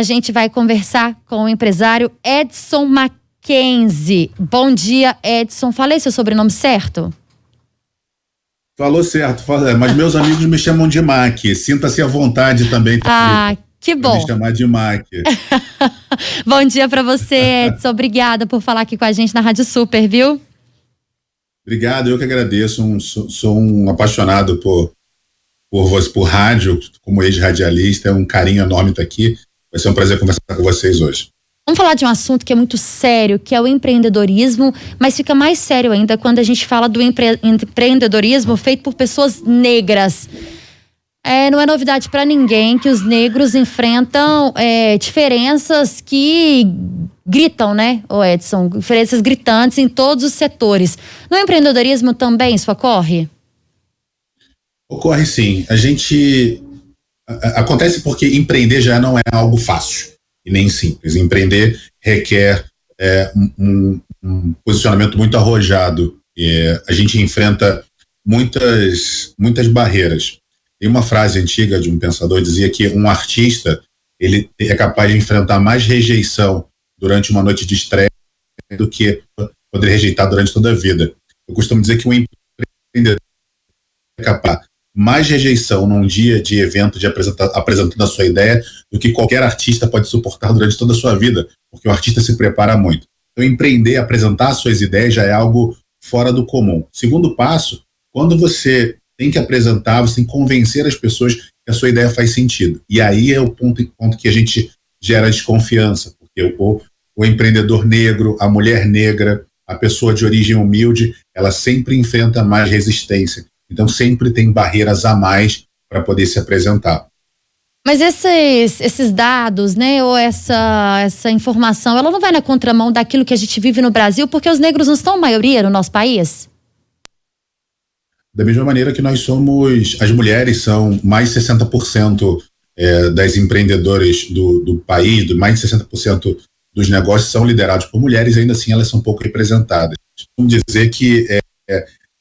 a gente vai conversar com o empresário Edson Mackenzie. Bom dia, Edson. Falei seu sobrenome certo? Falou certo, mas meus amigos me chamam de Mac. Sinta-se à vontade também. Que bom. Me chamar de Mac. Bom dia para você, Edson. Obrigada por falar aqui com a gente na Rádio Super, viu? Obrigado, eu que agradeço. Sou um apaixonado por rádio, como ex-radialista. É um carinho enorme estar aqui. Vai ser um prazer conversar com vocês hoje. Vamos falar de um assunto que é muito sério, que é o empreendedorismo, mas fica mais sério ainda quando a gente fala do empreendedorismo feito por pessoas negras. Não é novidade para ninguém que os negros enfrentam diferenças que gritam, né, Edson? Diferenças gritantes em todos os setores. No empreendedorismo também isso ocorre? Ocorre sim. Acontece porque empreender já não é algo fácil e nem simples. Empreender requer um posicionamento muito arrojado. A gente enfrenta muitas barreiras. Tem uma frase antiga de um pensador que dizia que um artista ele é capaz de enfrentar mais rejeição durante uma noite de estreia do que poder rejeitar durante toda a vida. Eu costumo dizer que um empreendedor é capaz de mais rejeição num dia de evento de apresentando a sua ideia do que qualquer artista pode suportar durante toda a sua vida, porque o artista se prepara muito. Então, empreender, apresentar suas ideias já é algo fora do comum. Segundo passo, quando você tem que apresentar, você tem que convencer as pessoas que a sua ideia faz sentido. E aí é o ponto que a gente gera desconfiança, porque o empreendedor negro, a mulher negra, a pessoa de origem humilde, ela sempre enfrenta mais resistência. Então sempre tem barreiras a mais para poder se apresentar. Mas esses dados, né, ou essa informação, ela não vai na contramão daquilo que a gente vive no Brasil, porque os negros não estão maioria no nosso país? Da mesma maneira que as mulheres são mais de 60% das empreendedoras do país, mais de 60% dos negócios são liderados por mulheres, ainda assim elas são pouco representadas. Vamos dizer que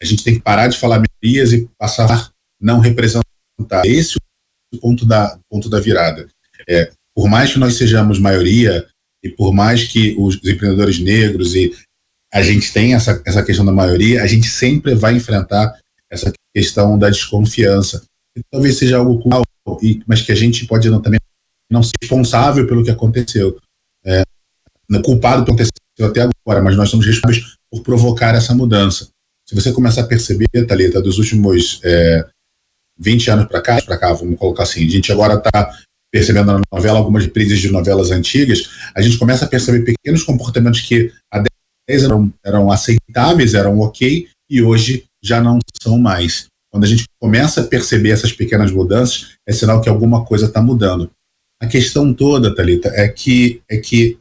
a gente tem que parar de falar minorias e passar a não representar. Esse é o ponto da virada. Por mais que nós sejamos maioria e por mais que os empreendedores negros e a gente tenha essa questão da maioria, a gente sempre vai enfrentar essa questão da desconfiança. Que talvez seja algo cultural, mas que a gente pode também não ser responsável pelo que aconteceu. Culpado pelo que aconteceu até agora, mas nós somos responsáveis por provocar essa mudança. Se você começar a perceber, Thalita, dos últimos 20 anos para cá, vamos colocar assim, a gente agora está percebendo na novela algumas reprises de novelas antigas, a gente começa a perceber pequenos comportamentos que há 10 eram aceitáveis, eram ok, e hoje já não são mais. Quando a gente começa a perceber essas pequenas mudanças, é sinal que alguma coisa está mudando. A questão toda, Thalita, é que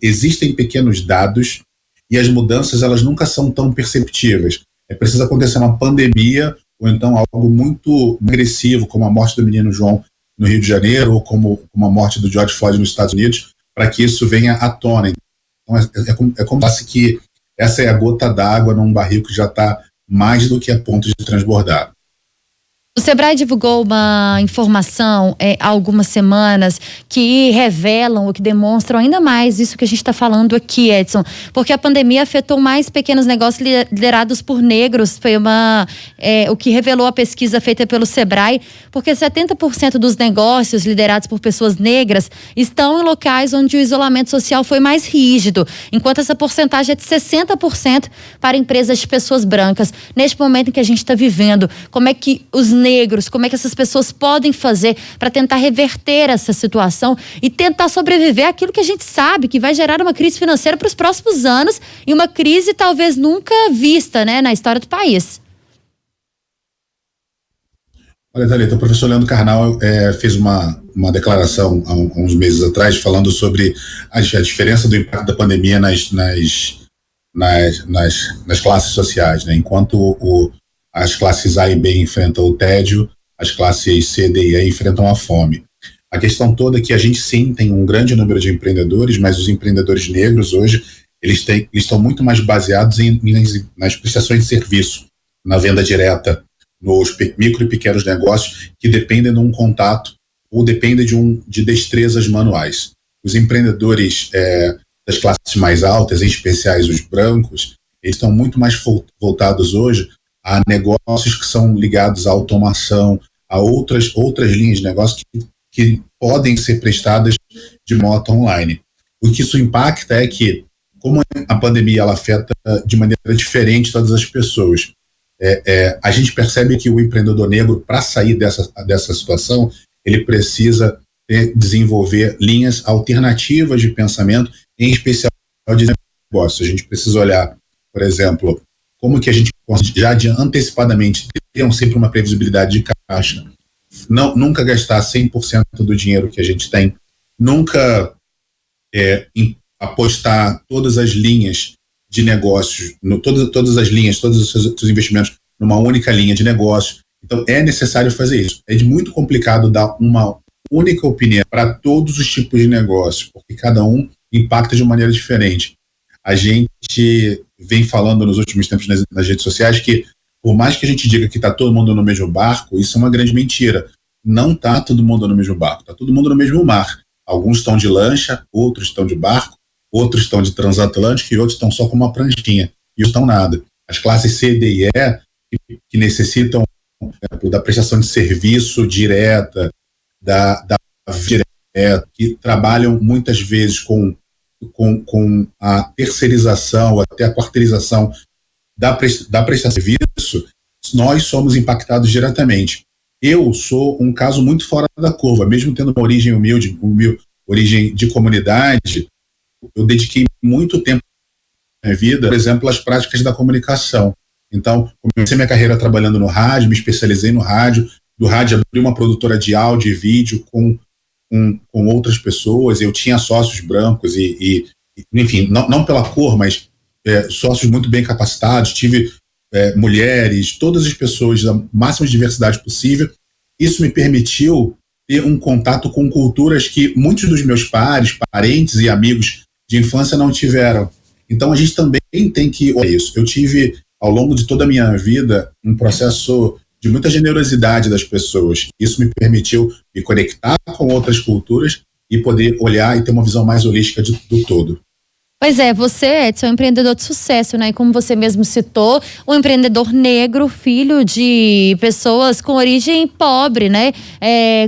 existem pequenos dados e as mudanças elas nunca são tão perceptíveis. É preciso acontecer uma pandemia ou então algo muito agressivo, como a morte do menino João no Rio de Janeiro ou como a morte do George Floyd nos Estados Unidos, para que isso venha à tona. Então é como se que essa é a gota d'água num barril que já está mais do que a ponto de transbordar. O Sebrae divulgou uma informação há algumas semanas que revelam ou que demonstram ainda mais isso que a gente está falando aqui, Edson, porque a pandemia afetou mais pequenos negócios liderados por negros, foi o que revelou a pesquisa feita pelo Sebrae, porque 70% dos negócios liderados por pessoas negras estão em locais onde o isolamento social foi mais rígido, enquanto essa porcentagem é de 60% para empresas de pessoas brancas. Neste momento em que a gente está vivendo, como é que os negros, como é que essas pessoas podem fazer para tentar reverter essa situação e tentar sobreviver àquilo que a gente sabe que vai gerar uma crise financeira para os próximos anos e uma crise talvez nunca vista, né, na história do país? Olha, Thalita, o professor Leandro Carnal fez uma declaração há uns meses atrás falando sobre a diferença do impacto da pandemia nas classes sociais, né? Enquanto as classes A e B enfrentam o tédio, as classes C, D e E enfrentam a fome. A questão toda é que a gente sim tem um grande número de empreendedores, mas os empreendedores negros hoje, eles estão muito mais baseados nas prestações de serviço, na venda direta, nos micro e pequenos negócios que dependem de um contato ou dependem de destrezas manuais. os empreendedores das classes mais altas, em especiais os brancos, eles estão muito mais voltados hoje a negócios que são ligados à automação, a outras linhas de negócio que podem ser prestadas de modo online. O que isso impacta é que, como a pandemia ela afeta de maneira diferente todas as pessoas, a gente percebe que o empreendedor negro, para sair dessa situação, ele precisa desenvolver linhas alternativas de pensamento, em especial de negócio. A gente precisa olhar, por exemplo, como que a gente já antecipadamente ter sempre uma previsibilidade de caixa, nunca gastar 100% do dinheiro que a gente tem, nunca apostar todas as linhas de negócios, todas as linhas, todos os seus investimentos numa única linha de negócio. Então, é necessário fazer isso. É muito complicado dar uma única opinião para todos os tipos de negócio, porque cada um impacta de maneira diferente. A gente vem falando nos últimos tempos nas redes sociais que, por mais que a gente diga que está todo mundo no mesmo barco, isso é uma grande mentira. Não está todo mundo no mesmo barco, está todo mundo no mesmo mar. Alguns estão de lancha, outros estão de barco, outros estão de transatlântico e outros estão só com uma pranchinha. E não estão nada. As classes C, D e E, que necessitam, por exemplo, da prestação de serviço direta, da direta, que trabalham muitas vezes com a terceirização, até a quarteirização da prestação de serviço, nós somos impactados diretamente. Eu sou um caso muito fora da curva, mesmo tendo uma origem humilde, origem de comunidade, eu dediquei muito tempo na minha vida, por exemplo, às práticas da comunicação. Então, comecei minha carreira trabalhando no rádio, me especializei no rádio, do rádio abri uma produtora de áudio e vídeo com outras pessoas, eu tinha sócios brancos enfim, não pela cor, mas sócios muito bem capacitados, tive mulheres, todas as pessoas da máxima diversidade possível. Isso me permitiu ter um contato com culturas que muitos dos meus pares, parentes e amigos de infância não tiveram. Então, a gente também tem que olhar isso. Eu tive, ao longo de toda a minha vida, um processo de muita generosidade das pessoas. Isso me permitiu me conectar com outras culturas e poder olhar e ter uma visão mais holística do todo. Pois é, você, Edson, é um empreendedor de sucesso, né? E como você mesmo citou, um empreendedor negro, filho de pessoas com origem pobre, né?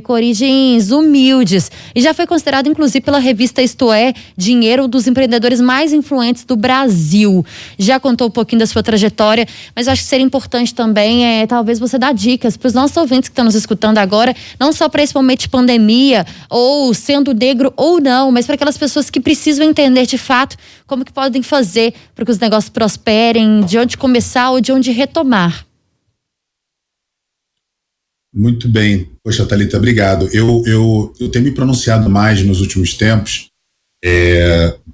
Com origens humildes. E já foi considerado, inclusive, pela revista Isto É, Dinheiro, um dos empreendedores mais influentes do Brasil. Já contou um pouquinho da sua trajetória, mas eu acho que seria importante também, talvez você dar dicas para os nossos ouvintes que estão nos escutando agora, não só para esse momento de pandemia, ou sendo negro ou não, mas para aquelas pessoas que precisam entender de fato como que podem fazer para que os negócios prosperem, de onde começar ou de onde retomar. Muito bem. Poxa, Thalita, obrigado. Eu tenho me pronunciado mais nos últimos tempos,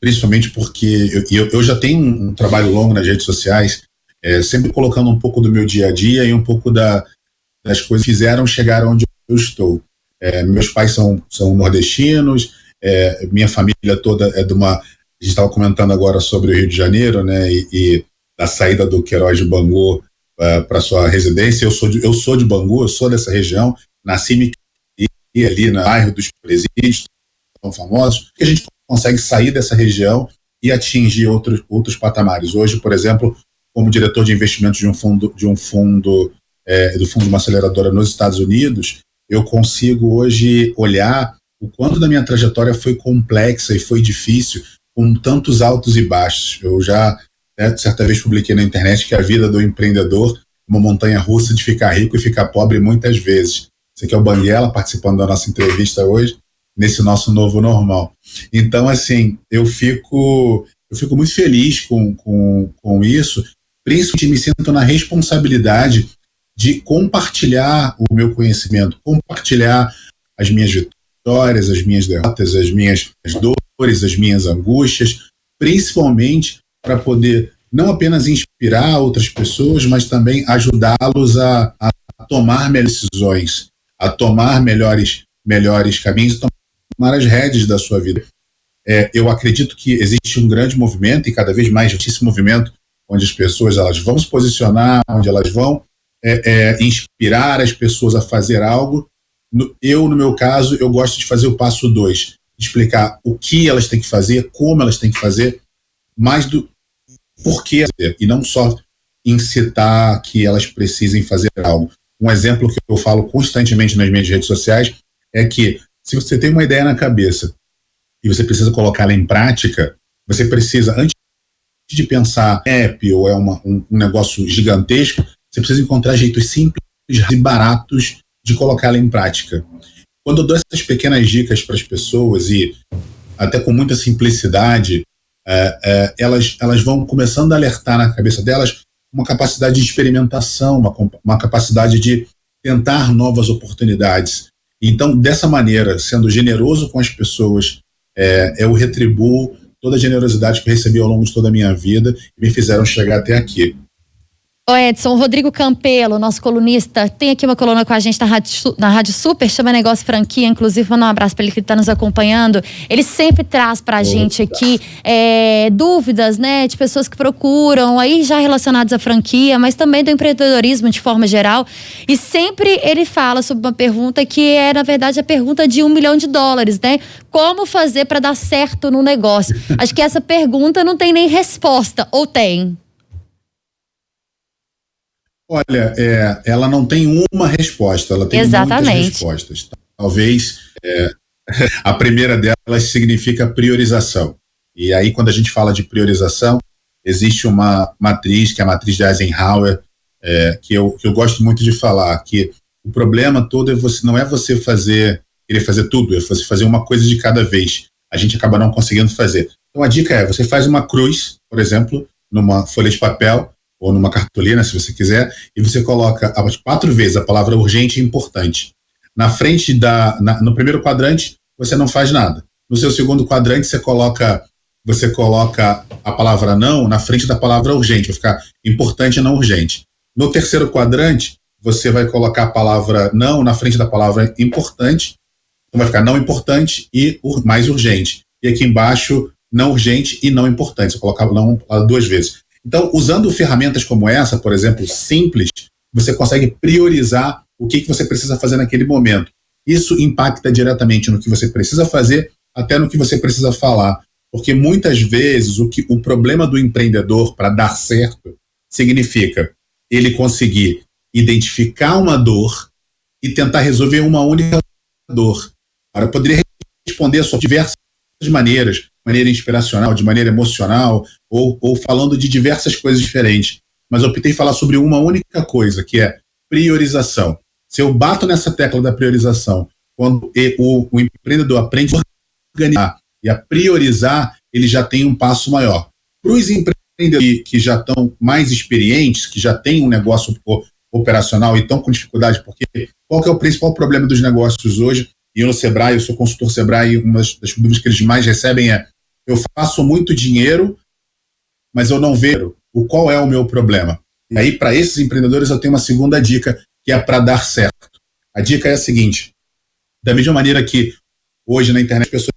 principalmente porque eu já tenho um trabalho longo nas redes sociais, sempre colocando um pouco do meu dia a dia e um pouco das coisas que fizeram chegar onde eu estou. Meus pais são nordestinos, minha família toda é de uma... A gente estava comentando agora sobre o Rio de Janeiro, né, e da saída do Queiroz de Bangu para sua residência. Eu sou de Bangu, eu sou dessa região, nasci e me criei ali no bairro dos Presídios, tão famosos, que a gente consegue sair dessa região e atingir outros patamares. Hoje, por exemplo, como diretor de investimentos do fundo de uma aceleradora nos Estados Unidos, eu consigo hoje olhar o quanto da minha trajetória foi complexa e foi difícil, com tantos altos e baixos. Eu já, certa vez, publiquei na internet que a vida do empreendedor é uma montanha russa de ficar rico e ficar pobre muitas vezes. Esse aqui é o Banguela, participando da nossa entrevista hoje, nesse nosso novo normal. Então, assim, eu fico muito feliz com isso, principalmente me sinto na responsabilidade de compartilhar o meu conhecimento, compartilhar as minhas vitórias, as minhas derrotas, as minhas dores, as minhas angústias, principalmente para poder não apenas inspirar outras pessoas, mas também ajudá-los a tomar melhores decisões, a tomar melhores caminhos, tomar as rédeas da sua vida. Eu acredito que existe um grande movimento, e cada vez mais esse movimento, onde as pessoas elas vão se posicionar, onde elas vão inspirar as pessoas a fazer algo. No meu caso, eu gosto de fazer o passo 2, explicar o que elas têm que fazer, como elas têm que fazer, mais do porquê, e não só incitar que elas precisem fazer algo. Um exemplo que eu falo constantemente nas minhas redes sociais é que, se você tem uma ideia na cabeça e você precisa colocá-la em prática, você precisa, antes de pensar app ou um negócio gigantesco, você precisa encontrar jeitos simples e baratos de colocá-la em prática. Quando eu dou essas pequenas dicas para as pessoas, e até com muita simplicidade, elas vão começando a alertar na cabeça delas uma capacidade de experimentação, uma capacidade de tentar novas oportunidades. Então, dessa maneira, sendo generoso com as pessoas, eu retribuo toda a generosidade que eu recebi ao longo de toda a minha vida e me fizeram chegar até aqui. Ô Edson, o Rodrigo Campelo, nosso colunista, tem aqui uma coluna com a gente na Rádio Super, chama Negócio Franquia, inclusive mandar um abraço para ele que está nos acompanhando. Ele sempre traz para a gente aqui dúvidas, né, de pessoas que procuram, aí já relacionadas à franquia, mas também do empreendedorismo de forma geral. E sempre ele fala sobre uma pergunta que é, na verdade, a pergunta de $1 milhão, né? Como fazer para dar certo no negócio? Acho que essa pergunta não tem nem resposta, ou tem? Olha, ela não tem uma resposta, ela tem muitas respostas. Talvez a primeira delas significa priorização. E aí, quando a gente fala de priorização, existe uma matriz, que é a matriz de Eisenhower, que eu gosto muito de falar, que o problema todo não é você querer fazer tudo, é você fazer uma coisa de cada vez. A gente acaba não conseguindo fazer. Então, a dica é, você faz uma cruz, por exemplo, numa folha de papel, ou numa cartolina, se você quiser, e você coloca 4 vezes a palavra urgente e importante. Na frente no primeiro quadrante, você não faz nada. No seu segundo quadrante, você coloca a palavra não na frente da palavra urgente, vai ficar importante e não urgente. No terceiro quadrante, você vai colocar a palavra não na frente da palavra importante, então vai ficar não importante e mais urgente. E aqui embaixo, não urgente e não importante, você coloca não 2 vezes. Então, usando ferramentas como essa, por exemplo, simples, você consegue priorizar o que você precisa fazer naquele momento. Isso impacta diretamente no que você precisa fazer, até no que você precisa falar. Porque muitas vezes o problema do empreendedor para dar certo significa ele conseguir identificar uma dor e tentar resolver uma única dor. Eu poderia responder a sua diversas maneiras, de maneira inspiracional, de maneira emocional, ou falando de diversas coisas diferentes. Mas eu optei falar sobre uma única coisa, que é priorização. Se eu bato nessa tecla da priorização, quando o empreendedor aprende a organizar e a priorizar, ele já tem um passo maior. Para os empreendedores que já estão mais experientes, que já têm um negócio operacional e estão com dificuldade, porque qual que é o principal problema dos negócios hoje? E eu no Sebrae, eu sou consultor Sebrae, e uma das dúvidas que eles mais recebem é: eu faço muito dinheiro, mas eu não vejo qual é o meu problema. E aí, para esses empreendedores, eu tenho uma segunda dica, que é para dar certo. A dica é a seguinte: da mesma maneira que hoje na internet as pessoas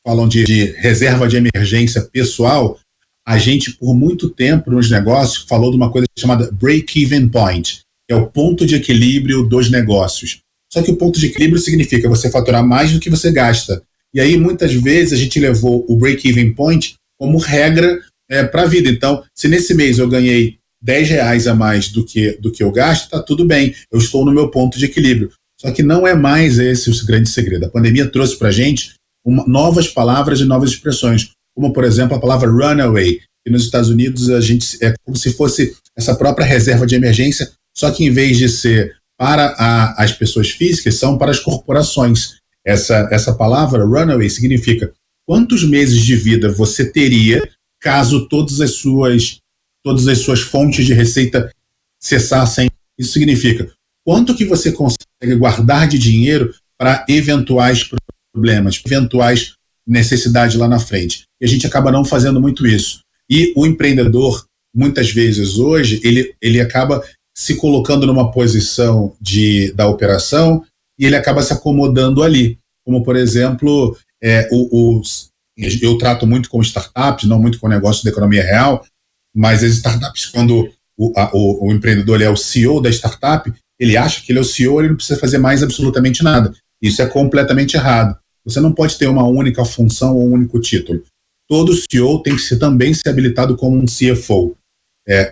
falam de reserva de emergência pessoal, a gente, por muito tempo nos negócios, falou de uma coisa chamada break-even point, que é o ponto de equilíbrio dos negócios. Só que o ponto de equilíbrio significa você faturar mais do que você gasta. E aí, muitas vezes, a gente levou o break-even point como regra para a vida. Então, se nesse mês eu ganhei R$10 a mais do que eu gasto, tá tudo bem, eu estou no meu ponto de equilíbrio. Só que não é mais esse o grande segredo. A pandemia trouxe para a gente novas palavras e novas expressões, como, por exemplo, a palavra runaway, que nos Estados Unidos a gente é como se fosse essa própria reserva de emergência, só que em vez de ser para as pessoas físicas, são para as corporações. Essa palavra runaway significa quantos meses de vida você teria caso todas as suas fontes de receita cessassem. Isso significa quanto que você consegue guardar de dinheiro para eventuais problemas, eventuais necessidades lá na frente. E a gente acaba não fazendo muito isso. E o empreendedor, muitas vezes hoje, ele acaba se colocando numa posição da operação e ele acaba se acomodando ali. Como, por exemplo, eu trato muito com startups, não muito com negócio da economia real, mas as startups, quando o empreendedor ele é o CEO da startup, ele acha que ele é o CEO, ele não precisa fazer mais absolutamente nada. Isso é completamente errado. Você não pode ter uma única função ou um único título. Todo CEO tem que também ser habilitado como um CFO.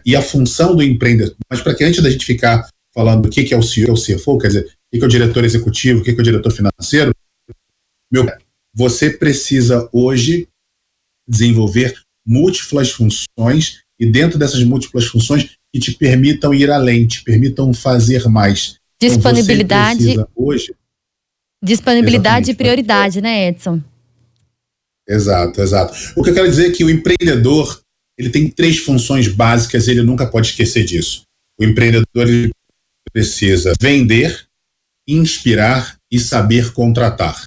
E a função do empreendedor, mas para que antes da gente ficar falando o que é o CEO, o CFO, quer dizer, o que é o diretor executivo, o que é o diretor financeiro, você precisa hoje desenvolver múltiplas funções e dentro dessas múltiplas funções que te permitam ir além, te permitam fazer mais. Disponibilidade, então, hoje, disponibilidade e prioridade, né, Edson? Exato. O que eu quero dizer é que o empreendedor, ele tem 3 funções básicas, ele nunca pode esquecer disso. O empreendedor, ele precisa vender, inspirar e saber contratar,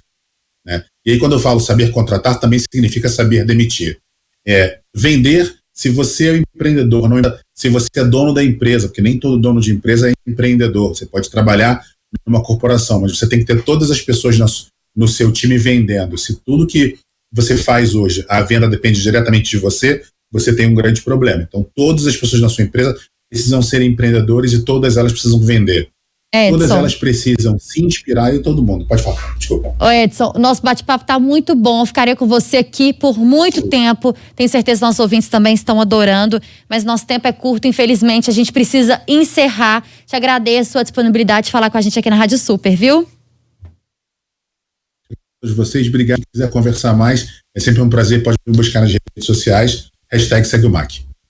né? E aí, quando eu falo saber contratar, também significa saber demitir. Vender, se você é um empreendedor, se você é dono da empresa, porque nem todo dono de empresa é empreendedor, você pode trabalhar numa corporação, mas você tem que ter todas as pessoas no seu time vendendo. Se tudo que você faz hoje, a venda depende diretamente de você, você tem um grande problema. Então, todas as pessoas na sua empresa precisam ser empreendedores e todas elas precisam vender. Edson. Todas elas precisam se inspirar e todo mundo. Pode falar, desculpa. Ô Edson, nosso bate-papo tá muito bom. Eu ficaria com você aqui por muito tempo. Tenho certeza que nossos ouvintes também estão adorando, mas nosso tempo é curto, infelizmente. A gente precisa encerrar. Te agradeço a disponibilidade de falar com a gente aqui na Rádio Super, viu? Vocês, obrigado. Se quiser conversar mais, é sempre um prazer. Pode me buscar nas redes sociais. #SegueOMac.